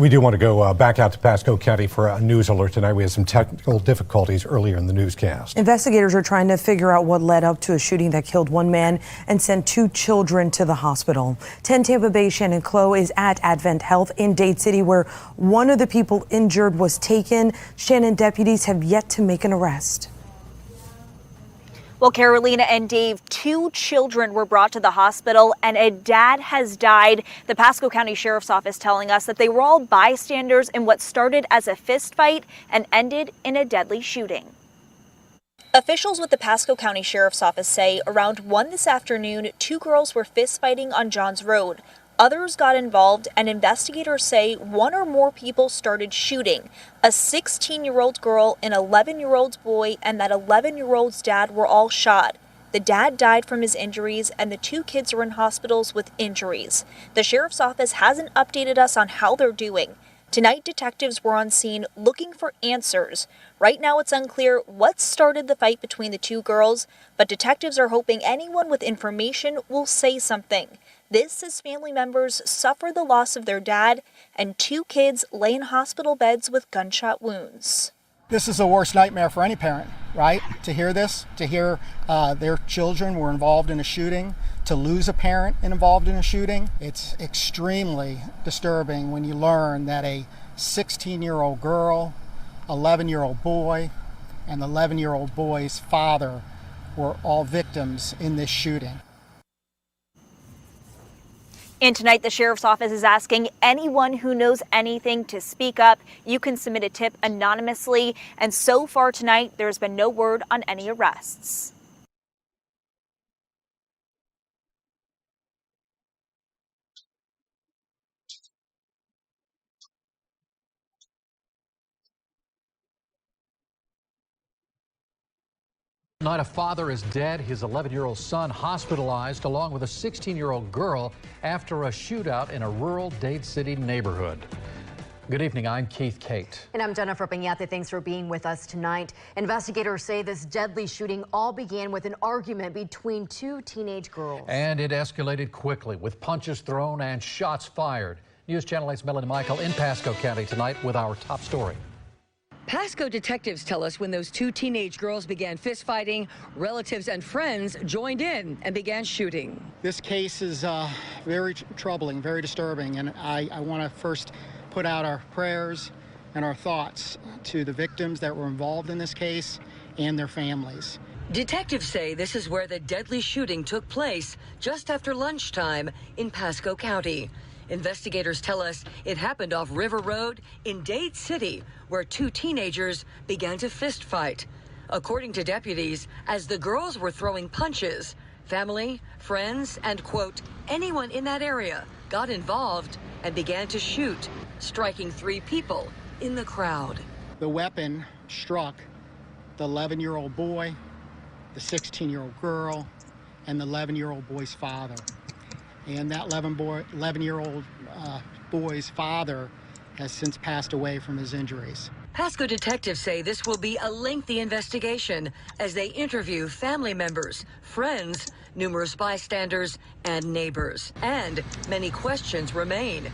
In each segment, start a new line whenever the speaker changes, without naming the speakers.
We do want to go back out to Pasco County for a news alert tonight. We had some technical difficulties earlier in the newscast.
Investigators are trying to figure out what led up to a shooting that killed one man and sent 2 children to the hospital. 10 Tampa Bay Shannon Clough is at Advent Health in Dade City, where one of the people injured was taken. Shannon, deputies have yet to make an arrest.
Well, Carolina and Dave, 2 children were brought to the hospital and a dad has died. The Pasco County Sheriff's Office telling us that they were all bystanders in what started as a fist fight and ended in a deadly shooting. Officials with the Pasco County Sheriff's Office say around 1 this afternoon, 2 girls were fist fighting on Johns Road. Others got involved, and investigators say 1 or more people started shooting. A 16-year-old girl, an 11-year-old boy, and that 11-year-old's dad were all shot. The dad died from his injuries, and the 2 kids are in hospitals with injuries. The sheriff's office hasn't updated us on how they're doing. Tonight, detectives were on scene looking for answers. Right now, it's unclear what started the fight between the 2 girls, but detectives are hoping anyone with information will say something. This as family members suffer the loss of their dad and 2 kids lay in hospital beds with gunshot wounds.
This is the worst nightmare for any parent, right? To hear this, to hear their children were involved in a shooting, to lose a parent involved in a shooting. It's extremely disturbing when you learn that a 16-year-old girl, 11-year-old boy, and the 11-year-old boy's father were all victims in this shooting.
And tonight, the sheriff's office is asking anyone who knows anything to speak up. You can submit a tip anonymously. And so far tonight, there's been no word on any arrests.
Tonight, a father is dead, his 11-year-old son hospitalized, along with a 16-year-old girl after a shootout in a rural Dade City neighborhood. Good evening, I'm Keith Kate.
And I'm Jennifer Pignate. Thanks for being with us tonight. Investigators say this deadly shooting all began with an argument between 2 teenage girls.
And it escalated quickly with punches thrown and shots fired. News Channel 8's Melanie Michael in Pasco County tonight with our top story.
Pasco detectives tell us when those 2 teenage girls began fistfighting, relatives and friends joined in and began shooting.
This case is very troubling, very disturbing, and I want to first put out our prayers and our thoughts to the victims that were involved in this case and their families.
Detectives say this is where the deadly shooting took place just after lunchtime in Pasco County. Investigators tell us it happened off River Road in Dade City, where 2 teenagers began to fist fight. According to deputies, as the girls were throwing punches, family, friends, and, quote, anyone in that area got involved and began to shoot, striking 3 people in the crowd.
The weapon struck the 11-year-old boy, the 16-year-old girl, and the 11-year-old boy's father. And that 11-year-old boy's father has since passed away from his injuries.
Pasco detectives say this will be a lengthy investigation as they interview family members, friends, numerous bystanders, and neighbors. And many questions remain.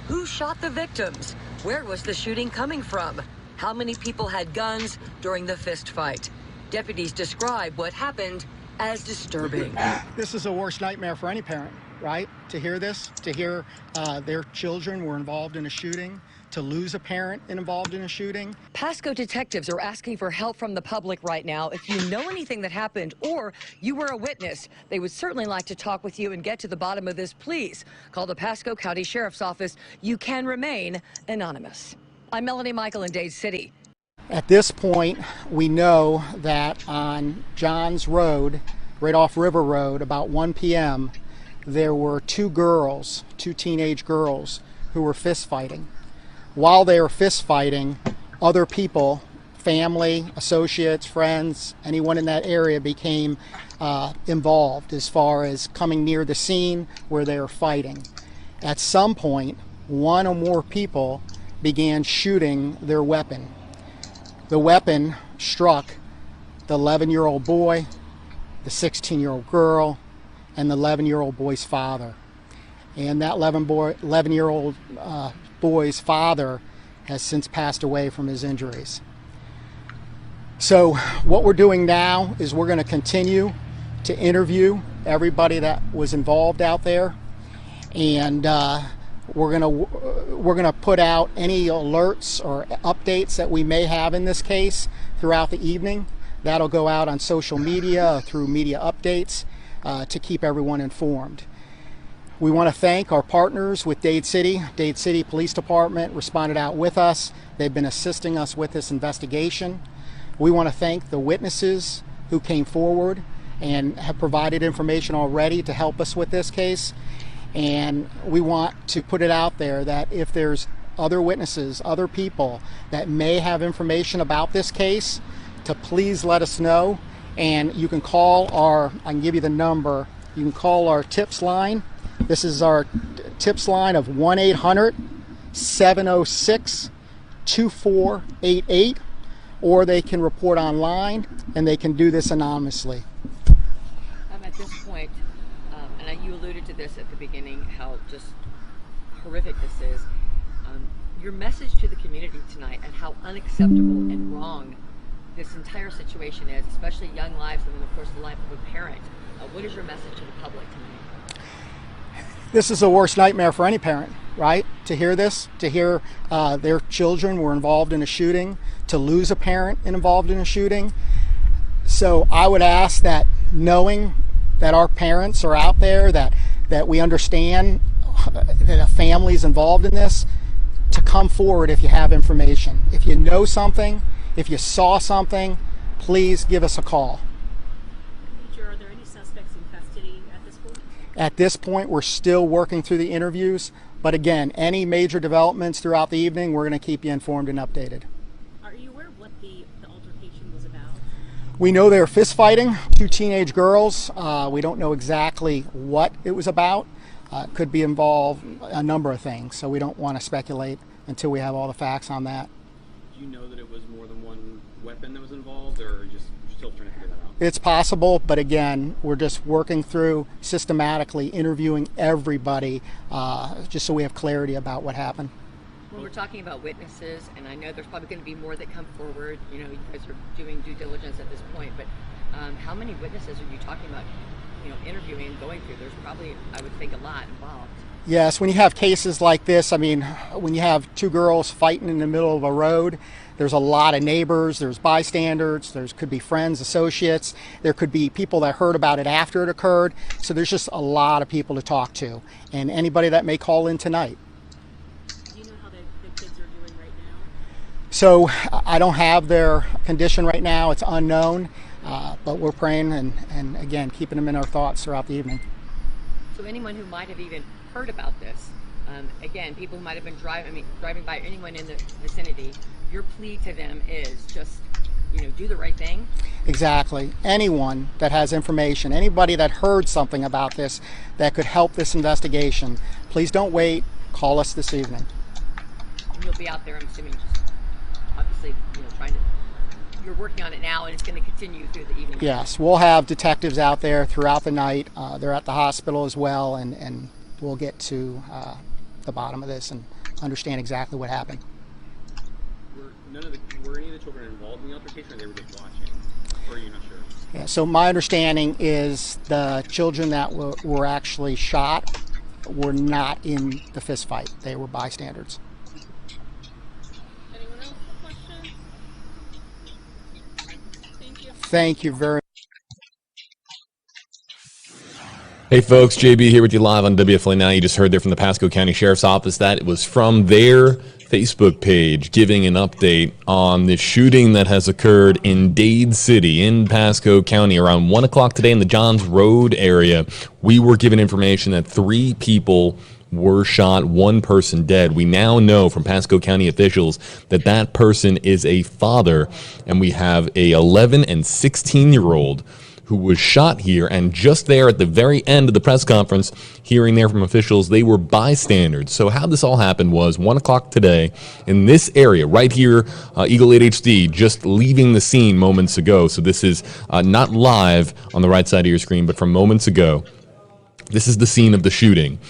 Who shot the victims? Where was the shooting coming from? How many people had guns during the fist fight? Deputies describe what happened as disturbing.
This is the worst nightmare for any parent, right? To hear this, to hear their children were involved in a shooting, to lose a parent involved in a shooting.
Pasco detectives are asking for help from the public right now. If you know anything that happened or you were a witness, they would certainly like to talk with you and get to the bottom of this. Please call the Pasco County Sheriff's Office. You can remain anonymous. I'm Melanie Michael in Dade City.
At this point, we know that on Johns Road, right off River Road, about 1 p.m., there were 2 girls, 2 teenage girls, who were fist fighting. While they were fist fighting, other people, family, associates, friends, anyone in that area became involved as far as coming near the scene where they were fighting. At some point, 1 or more people began shooting their weapon. The weapon struck the 11-year-old boy, the 16-year-old girl, and the 11-year-old boy's father. and that 11-year-old boy's father has since passed away from his injuries. So what we're doing now is we're going to continue to interview everybody that was involved out there, and we're going to put out any alerts or updates that we may have in this case throughout the evening. That'll go out on social media through media updates to keep everyone informed. We want to thank our partners with Dade City. Dade City Police Department responded out with us. They've been assisting us with this investigation. We want to thank the witnesses who came forward and have provided information already to help us with this case. And we want to put it out there that if there's other witnesses, other people that may have information about this case, to please let us know. And you can call I can give you the number, you can call our tips line. This is our tips line of 1-800-706-2488, or they can report online and they can do this anonymously.
At this point, and you alluded to this at the beginning, how just horrific this is. Your message to the community tonight and how unacceptable and wrong this entire situation is, especially young lives and then of course the life of a parent. What is your message to the public tonight?
This is the worst nightmare for any parent, right? To hear this, to hear their children were involved in a shooting, to lose a parent involved in a shooting. So I would ask that, knowing that our parents are out there, that we understand that a family is involved in this, to come forward if you have information. If you know something, if you saw something, please give us a call.
Are there any suspects in custody at this point?
At this point, we're still working through the interviews, but again, any major developments throughout the evening, we're going to keep you informed and updated.
Are you aware of what the altercation was about?
We know they were fist fighting, two teenage girls. We don't know exactly what it was about. Could be involved a number of things, so we don't want to speculate until we have all the facts on that.
Do you know that it was more than one weapon that was involved, or just still trying to figure that out?
It's possible, but again, we're just working through systematically interviewing everybody, just so we have clarity about what happened.
When we're talking about witnesses, and I know there's probably going to be more that come forward, you know, you guys are doing due diligence at this point, but how many witnesses are you talking about, you know, interviewing and going through? There's probably, I would think, a lot involved.
Yes, when you have cases like this, I mean, when you have two girls fighting in the middle of a road, there's a lot of neighbors, there's bystanders, could be friends, associates, there could be people that heard about it after it occurred. So there's just a lot of people to talk to, and anybody that may call in tonight.
Do you know how the kids are doing right now?
So I don't have their condition right now, it's unknown, but we're praying and again, keeping them in our thoughts throughout the evening.
So anyone who might have even heard about this, again, people who might have been driving by, anyone in the vicinity, your plea to them is just, you know, do the right thing.
Exactly. Anyone that has information, anybody that heard something about this that could help this investigation, please don't wait. Call us this evening.
And you'll be out there, I'm assuming, just obviously, you know, you're working on it now, and it's going to continue through the evening.
Yes, we'll have detectives out there throughout the night. They're at the hospital as well, and we'll get to the bottom of this and understand exactly what happened.
Were any of the children involved in the altercation, or they were just watching? Or are you not sure?
Yeah, so my understanding is the children that were actually shot were not in the fist fight. They were bystanders.
Anyone else have questions? Thank you.
Thank you very much.
Hey folks, JB here with you live on WFLA Now. You just heard there from the Pasco County Sheriff's Office that it was from their Facebook page giving an update on the shooting that has occurred in Dade City in Pasco County around 1 o'clock today in the Johns Road area. We were given information that 3 people were shot, 1 person dead. We now know from Pasco County officials that that person is a father, and we have a 11 and 16-year-old who was shot here, and just there at the very end of the press conference, hearing there from officials, they were bystanders. So how this all happened was 1 o'clock today in this area, right here, Eagle 8 HD, just leaving the scene moments ago. So this is not live on the right side of your screen, but from moments ago. This is the scene of the shooting.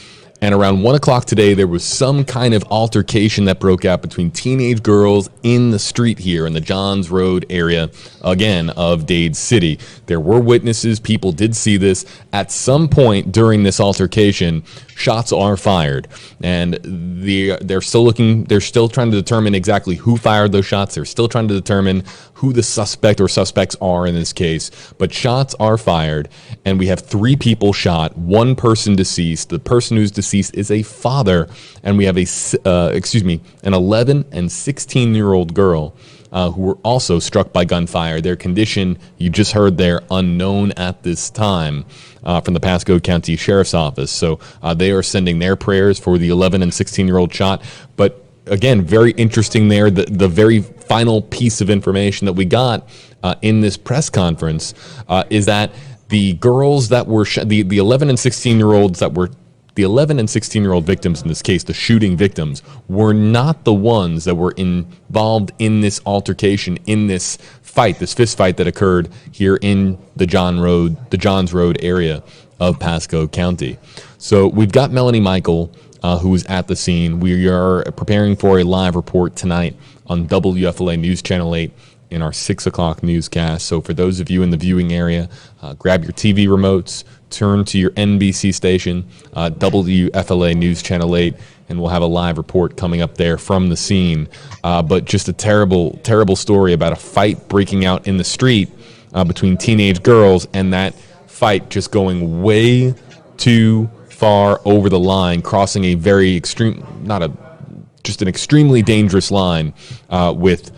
And around 1 o'clock today, there was some kind of altercation that broke out between teenage girls in the street here in the Johns Road area, again, of Dade City. There were witnesses. People did see this. At some point during this altercation, shots are fired. And they're still trying to determine exactly who fired those shots. They're still trying to determine who the suspect or suspects are in this case. But shots are fired, and we have 3 people shot, 1 person deceased. The person who's deceased is a father, and we have an 11 and 16-year-old girl who were also struck by gunfire. Their condition, you just heard there, unknown at this time from the Pasco County Sheriff's Office. So they are sending their prayers for the 11 and 16-year-old shot. But again, very interesting there. The very final piece of information that we got in this press conference is that the girls that were the 11 and 16-year-olds that were the 11 and 16-year-old victims in this case, the shooting victims, were not the ones that were involved in this altercation, in this fight, this fist fight that occurred here in the Johns Road area of Pasco County. So we've got Melanie Michael, who is at the scene. We are preparing for a live report tonight on WFLA News Channel 8 in our 6 o'clock newscast. So for those of you in the viewing area, grab your TV remotes, turn to your NBC station, WFLA News Channel 8, and we'll have a live report coming up there from the scene. But just a terrible, terrible story about a fight breaking out in the street between teenage girls, and that fight just going way too far over the line, crossing a very extreme, just an extremely dangerous line with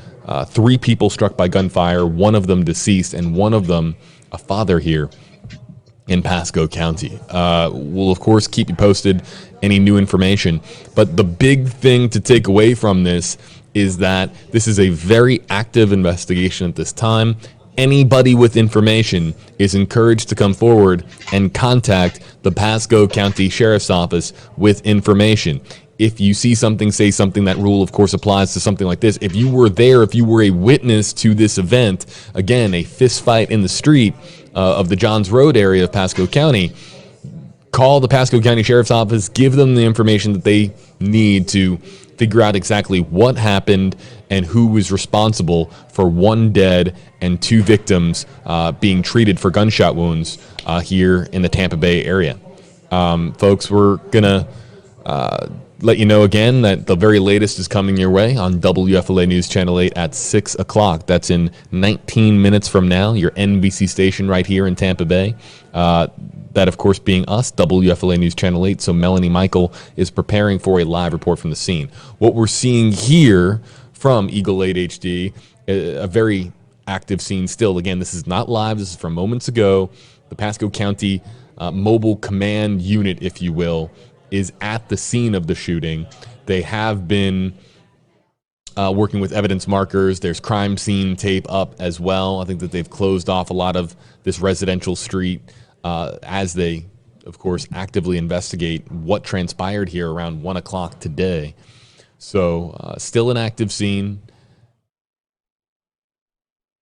3 people struck by gunfire, 1 of them deceased, and 1 of them a father here in Pasco County. We'll, of course, keep you posted any new information. But the big thing to take away from this is that this is a very active investigation at this time. Anybody with information is encouraged to come forward and contact the Pasco County Sheriff's Office with information. If you see something, say something, that rule, of course, applies to something like this. If you were there, if you were a witness to this event, again, a fist fight in the street of the Johns Road area of Pasco County, call the Pasco County Sheriff's Office, give them the information that they need to figure out exactly what happened and who was responsible for 1 dead and 2 victims being treated for gunshot wounds here in the Tampa Bay area. Folks, we're going to let you know again that the very latest is coming your way on WFLA News Channel 8 at 6 o'clock. That's in 19 minutes from now, your NBC station right here in Tampa Bay. That, of course, being us, WFLA News Channel 8. So Melanie Michael is preparing for a live report from the scene. What we're seeing here from Eagle 8 HD, a very active scene still. Again, this is not live. This is from moments ago. The Pasco County Mobile Command Unit, if you will, is at the scene of the shooting. They have been working with evidence markers. There's crime scene tape up as well. I think that they've closed off a lot of this residential street as they, of course, actively investigate what transpired here around 1 o'clock today. So still an active scene,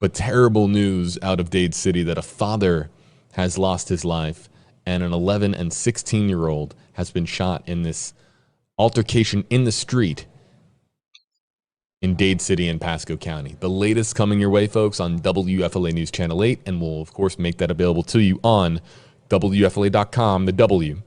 but terrible news out of Dade City that a father has lost his life and an 11 and 16-year-old has been shot in this altercation in the street in Dade City and Pasco County. The latest coming your way, folks, on WFLA News Channel 8, and we'll, of course, make that available to you on WFLA.com, the W